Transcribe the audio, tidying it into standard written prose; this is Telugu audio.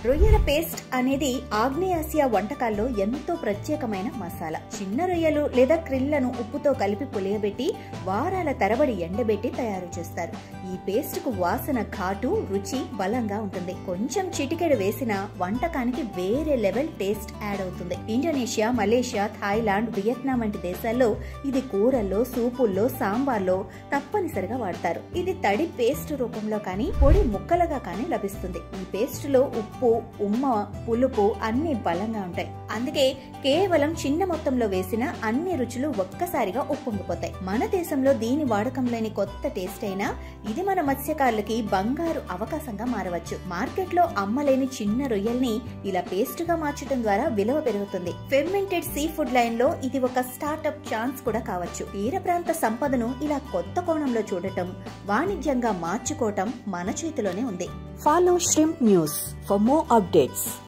రొయ్యల పేస్ట్ అనేది ఆగ్నేయాసియా వంటకాల్లో ఎంతో ప్రత్యేకమైన మసాలా. చిన్న రొయ్యలు లేదా క్రిల్లను ఉప్పుతో కలిపి పులియబెట్టి వారాల తరబడి ఎండబెట్టి తయారు చేస్తారు. ఈ పేస్ట్ కు వాసన, ఘాటు, రుచి బలంగా ఉంటుంది. కొంచెం చిటికెడు వేసిన వంటకానికి వేరే లెవెల్ టేస్ట్ యాడ్ అవుతుంది. ఇండోనేషియా, మలేషియా, థాయిలాండ్, వియత్నాం వంటి దేశాల్లో ఇది కూరల్లో, సూపుల్లో, సాంబార్లో తప్పనిసరిగా వాడతారు. ఇది తడి పేస్ట్ రూపంలో కానీ పొడి ముక్కలుగా కానీ లభిస్తుంది. ఈ పేస్ట్ లో ఉప్పు, ఉమ్మ, పులుపు అన్ని బలంగా ఉంటాయి. అందుకే కేవలం చిన్న మొత్తంలో వేసిన అన్ని రుచులు ఒక్కసారిగా ఉప్పొంగిపోతాయి. మన దేశంలో దీని వాడకం లేని కొత్త టేస్ట్ అయినా ఇది మన మత్స్యకారులకి బంగారు అవకాశంగా మారవచ్చు. మార్కెట్ లో అమ్మలేని చిన్న రొయ్యల్ని ఇలా పేస్ట్ గా మార్చడం ద్వారా విలువ పెరుగుతుంది. ఫెర్మెంటెడ్ సీ ఫుడ్ లైన్ లో ఇది ఒక స్టార్ట్అప్ ఛాన్స్ కూడా కావచ్చు. తీర ప్రాంత సంపదను ఇలా కొత్త కోణంలో చూడటం, వాణిజ్యంగా మార్చుకోవటం మన చేతిలోనే ఉంది. Follow Shrimp News for more updates.